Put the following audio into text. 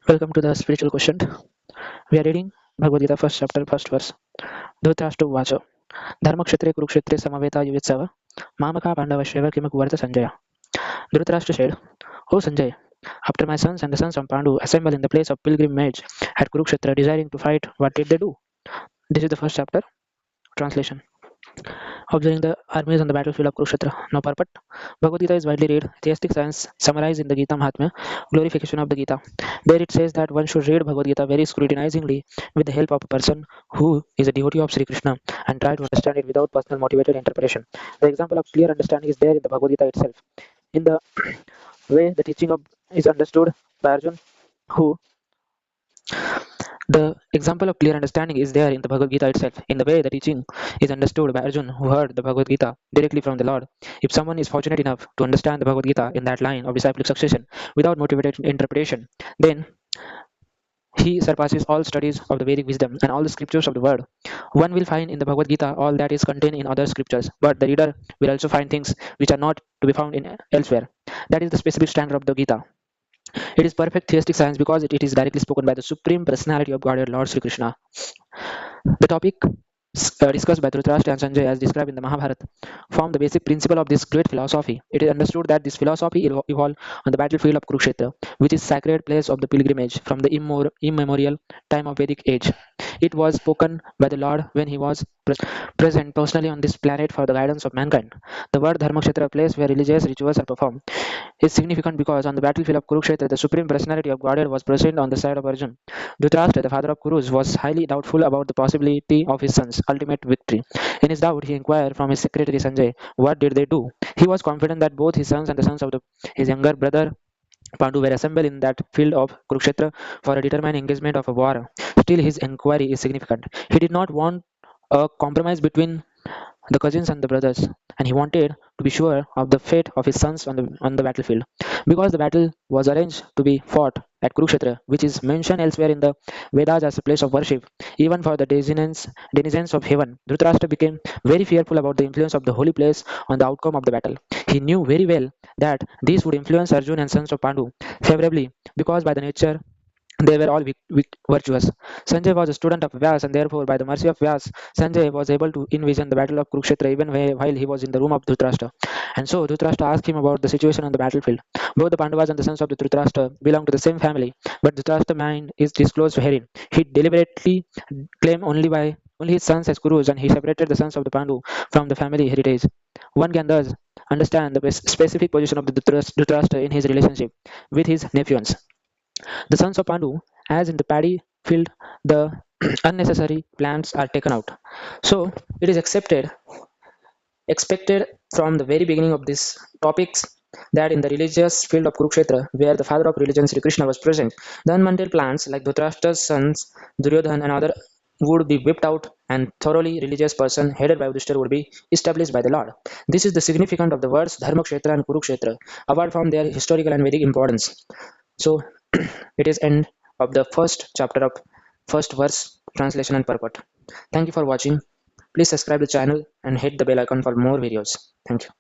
Welcome to the spiritual quotient. We are reading Bhagavad Gita, first chapter, first verse. Dhritarashtra Vacha. Dharmakshetre Kurukshetre Samaveta Yuvitsava. Mamaka Pandavasheva Kimakuvarta Sanjaya. Dhritarashtra said, O Sanjay, after my sons and the sons of Pandu assemble in the place of pilgrimage at Kurukshetra desiring to fight, what did they do? This is the first chapter. Translation. Observing the armies on the battlefield of Kurukshetra. Now, purport. Bhagavad Gita is widely read. Theistic science summarized in the Gita Mahatmya, glorification of the Gita. There it says that one should read Bhagavad Gita very scrutinizingly with the help of a person who is a devotee of Sri Krishna and try to understand it without personal motivated interpretation. The example of clear understanding is there in the Bhagavad Gita itself. In the way the teaching of is understood by Arjun, who the example of clear understanding is there in the Bhagavad Gita itself. In the way the teaching is understood by Arjun, who heard the Bhagavad Gita directly from the Lord. If someone is fortunate enough to understand the Bhagavad Gita in that line of disciplic succession without motivated interpretation, then he surpasses all studies of the Vedic wisdom and all the scriptures of the world. One will find in the Bhagavad Gita all that is contained in other scriptures, but the reader will also find things which are not to be found in elsewhere. That is the specific standard of the Gita. It is perfect theistic science because it is directly spoken by the Supreme Personality of Godhead, Lord Sri Krishna. The topic discussed by Dhritarashtra and Sanjay as described in the Mahabharata form the basic principle of this great philosophy. It is understood that this philosophy evolved on the battlefield of Kurukshetra, which is sacred place of the pilgrimage from the immemorial time of Vedic age. It was spoken by the Lord when he was present personally on this planet for the guidance of mankind. The word Dharmakshetra, place where religious rituals are performed, is significant because on the battlefield of Kurukshetra, the Supreme Personality of Godhead was present on the side of Arjuna. Dhritarashtra, the father of Kurus, was highly doubtful about the possibility of his son's ultimate victory. In his doubt, he inquired from his secretary Sanjay, what did they do? He was confident that both his sons and the sons of his younger brother Pandu were assembled in that field of Kurukshetra for a determined engagement of a war. Still, his inquiry is significant. He did not want a compromise between the cousins and the brothers, and he wanted to be sure of the fate of his sons on the battlefield. Because the battle was arranged to be fought at Kurukshetra, which is mentioned elsewhere in the Vedas as a place of worship, even for the denizens of heaven, Dhritarashtra became very fearful about the influence of the holy place on the outcome of the battle. He knew very well that this would influence Arjun and sons of Pandu favorably because by the nature they were all virtuous. Sanjay was a student of Vyas, and therefore, by the mercy of Vyas, Sanjay was able to envision the battle of Kurukshetra even while he was in the room of Dhritarashtra. And so, Dhritarashtra asked him about the situation on the battlefield. Both the Pandavas and the sons of the Dhritarashtra belong to the same family, but Dhritarashtra's mind is disclosed herein. He deliberately claimed only his sons as Kurus, and he separated the sons of the Pandu from the family heritage. One can thus understand the specific position of the Dhritarashtra in his relationship with his nephews. The sons of Pandu, as in the paddy field, the unnecessary plants are taken out. So it is expected from the very beginning of these topics that in the religious field of Kurukshetra, where the father of religion Sri Krishna was present, the unwanted plants like Dhritarashtra's sons, Duryodhan and other would be whipped out and thoroughly religious person headed by Yudhishthira would be established by the Lord. This is the significance of the words Dharmakshetra and Kurukshetra, apart from their historical and Vedic importance. So it is end of the first chapter of first verse translation and purport. Thank you for watching. Please subscribe the channel and hit the bell icon for more videos. Thank you.